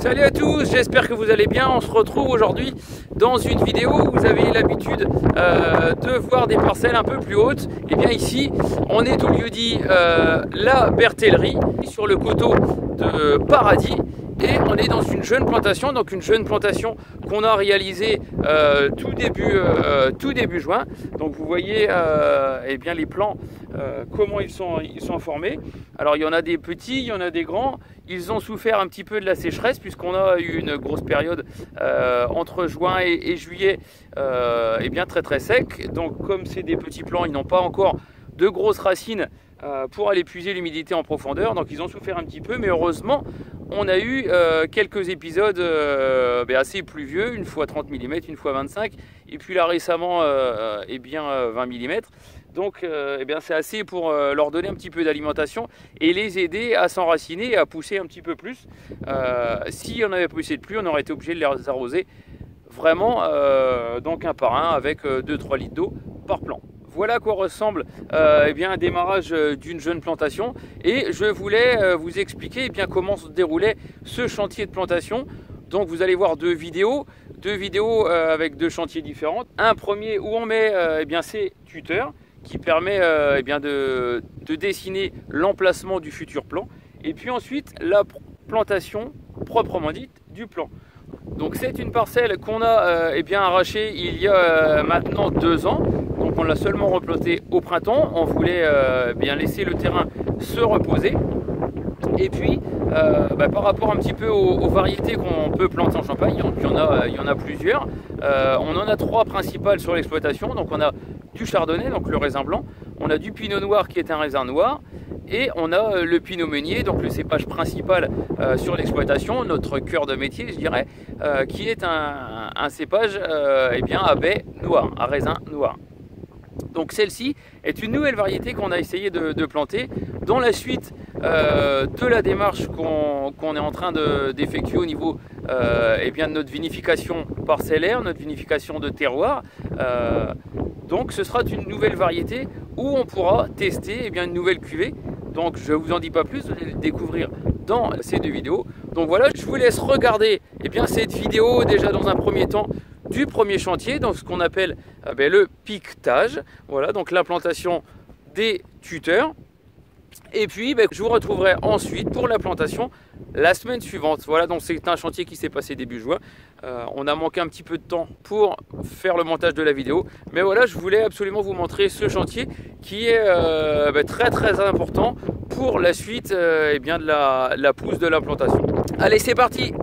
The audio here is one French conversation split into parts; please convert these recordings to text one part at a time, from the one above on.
Salut à tous, j'espère que vous allez bien. On se retrouve aujourd'hui dans une vidéo où vous avez l'habitude de voir des parcelles un peu plus hautes. Et bien ici, on est au lieu dit la Bertellerie, sur le coteau de Paradis. Et on est dans une jeune plantation, donc une jeune plantation qu'on a réalisée tout début juin. Donc vous voyez eh bien les plants, comment ils sont formés. Alors il y en a des petits, il y en a des grands. Ils ont souffert un petit peu de la sécheresse puisqu'on a eu une grosse période entre juin et juillet, eh bien très sec. Donc comme c'est des petits plants, ils n'ont pas encore de grosses racines pour aller puiser l'humidité en profondeur. Donc ils ont souffert un petit peu, mais heureusement on a eu quelques épisodes assez pluvieux, une fois 30 mm, une fois 25, et puis là récemment eh bien 20 mm. Donc eh bien c'est assez pour leur donner un petit peu d'alimentation et les aider à s'enraciner et à pousser un petit peu plus. Si on avait poussé de pluie, on aurait été obligé de les arroser vraiment donc un par un avec 2-3 litres d'eau par plant. Voilà à quoi ressemble eh bien, un démarrage d'une jeune plantation, et je voulais vous expliquer eh bien, comment se déroulait ce chantier de plantation. Donc vous allez voir deux vidéos avec deux chantiers différents. Un premier où on met eh bien, ces tuteurs qui permet eh bien, de dessiner l'emplacement du futur plan, et puis ensuite la plantation proprement dite du plan. Donc c'est une parcelle qu'on a eh bien, arrachée il y a maintenant 2 ans. Donc on l'a seulement replanté au printemps. On voulait bien laisser le terrain se reposer. Et puis par rapport un petit peu aux variétés qu'on peut planter en Champagne, il y en a plusieurs. On en a 3 principales sur l'exploitation. Donc on a du chardonnay, donc le raisin blanc. On a du pinot noir qui est un raisin noir. Et on a le pinot meunier, donc le cépage principal sur l'exploitation, notre cœur de métier, je dirais, qui est un cépage eh bien, à baie noire, à raisin noir. Donc celle-ci est une nouvelle variété qu'on a essayé de planter dans la suite de la démarche qu'on est en train d'effectuer au niveau eh bien, de notre vinification parcellaire, notre vinification de terroir. Donc ce sera une nouvelle variété où on pourra tester eh bien, une nouvelle cuvée. Donc je ne vous en dis pas plus, vous allez le découvrir dans ces 2 vidéos. Donc voilà, je vous laisse regarder eh bien, cette vidéo déjà dans un premier temps du premier chantier, donc ce qu'on appelle le piquetage. Voilà, donc l'implantation des tuteurs. Et puis je vous retrouverai ensuite pour la plantation la semaine suivante. Voilà, donc c'est un chantier qui s'est passé début juin. On a manqué un petit peu de temps pour faire le montage de la vidéo, mais voilà, je voulais absolument vous montrer ce chantier qui est très important pour la suite eh bien, de la pousse de l'implantation. Allez, c'est parti!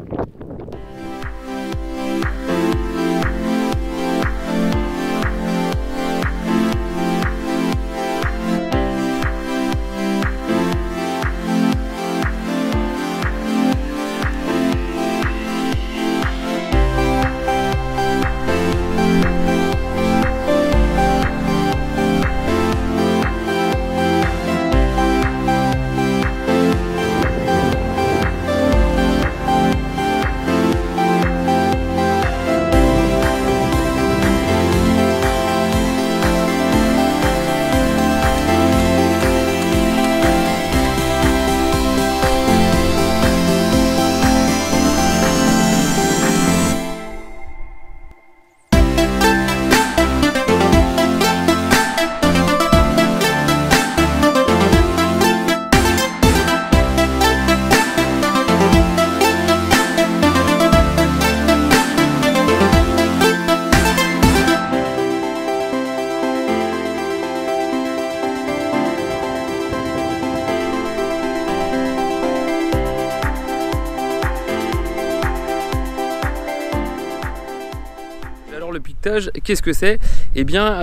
Le piquetage, qu'est-ce que c'est? Eh bien,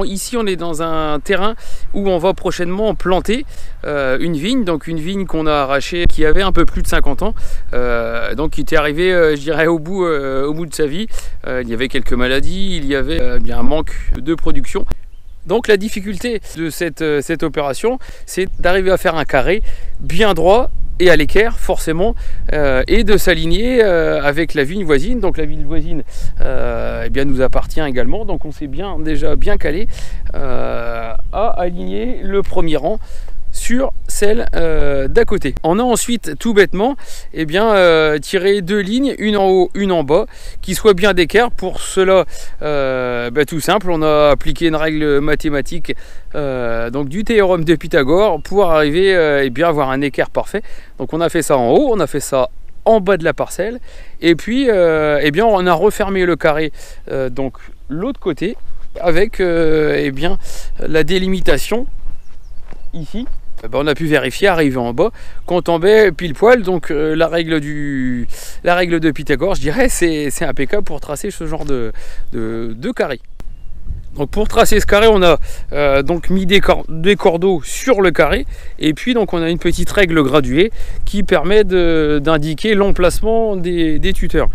ici on est dans un terrain où on va prochainement planter une vigne, donc une vigne qu'on a arrachée qui avait un peu plus de 50 ans, donc qui était arrivée, je dirais, au bout de sa vie. Il y avait quelques maladies, il y avait bien un manque de production. Donc la difficulté de cette opération, c'est d'arriver à faire un carré bien droit et à l'équerre forcément, et de s'aligner avec la vigne voisine. Donc la vigne voisine eh bien, nous appartient également, donc on s'est déjà bien calé à aligner le premier rang sur parcelle d'à côté. On a ensuite tout bêtement tiré 2 lignes, une en haut, une en bas, qui soient bien d'équerre. Pour cela, tout simple, on a appliqué une règle mathématique donc du théorème de Pythagore pour arriver à avoir un équerre parfait. Donc on a fait ça en haut, on a fait ça en bas de la parcelle, et puis on a refermé le carré donc l'autre côté avec la délimitation ici. On a pu vérifier, arriver en bas, qu'on tombait pile poil. Donc la règle de Pythagore, je dirais, c'est impeccable pour tracer ce genre de carré. Donc pour tracer ce carré, on a donc mis des cordeaux sur le carré, et puis donc on a une petite règle graduée qui permet d'indiquer l'emplacement des tuteurs.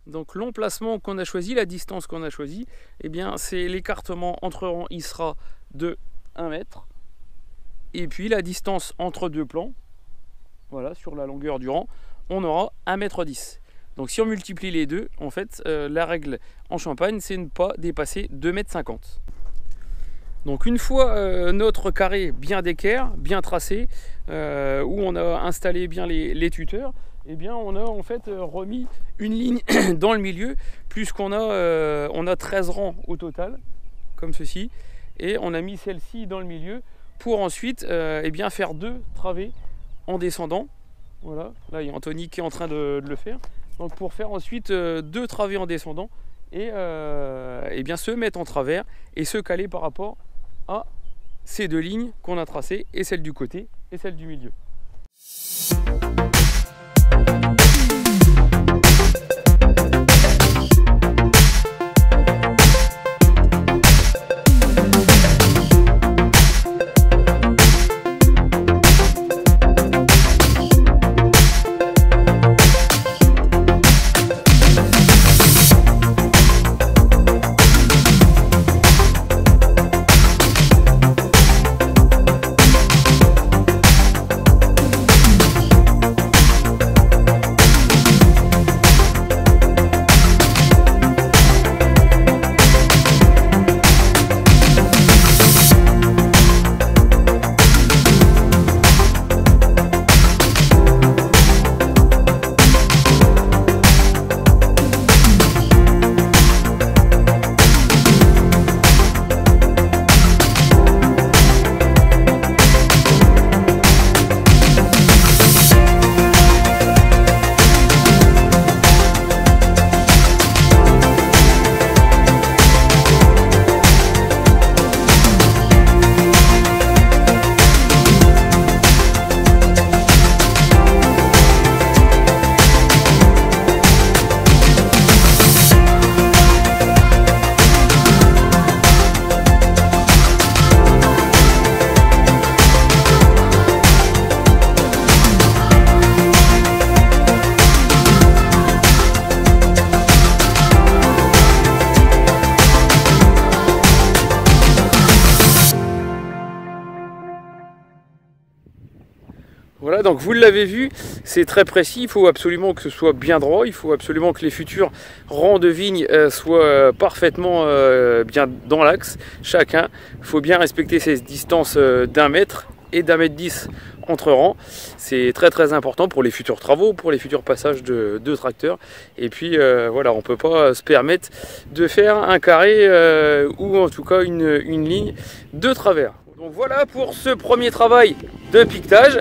Donc l'emplacement qu'on a choisi, la distance qu'on a choisi, c'est l'écartement entre rangs, il sera de 1 mètre. Et puis la distance entre 2 plans, voilà, sur la longueur du rang, on aura 1,10 m. Donc si on multiplie les deux, en fait, la règle en Champagne, c'est ne pas dépasser 2,50 m. Donc une fois notre carré bien d'équerre, bien tracé, où on a installé bien les tuteurs, on a en fait remis une ligne dans le milieu, puisqu'on a 13 rangs au total, comme ceci, et on a mis celle-ci dans le milieu pour ensuite faire 2 travées en descendant. Voilà, là il y a Anthony qui est en train de le faire. Donc pour faire ensuite 2 travées en descendant et se mettre en travers et se caler par rapport à ces 2 lignes qu'on a tracées, et celle du côté et celle du milieu. Voilà, donc vous l'avez vu, c'est très précis, il faut absolument que ce soit bien droit, il faut absolument que les futurs rangs de vignes soient parfaitement bien dans l'axe, chacun. Il faut bien respecter ces distances d'1 mètre et d'1,10 m entre rangs. C'est très très important pour les futurs travaux, pour les futurs passages de tracteurs. Et puis voilà, on ne peut pas se permettre de faire un carré ou en tout cas une ligne de travers. Donc voilà pour ce premier travail de piquetage.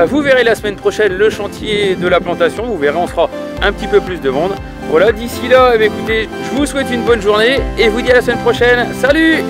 Vous verrez la semaine prochaine le chantier de la plantation, vous verrez, on sera un petit peu plus de monde. Voilà, d'ici là, écoutez, je vous souhaite une bonne journée et vous dis à la semaine prochaine. Salut!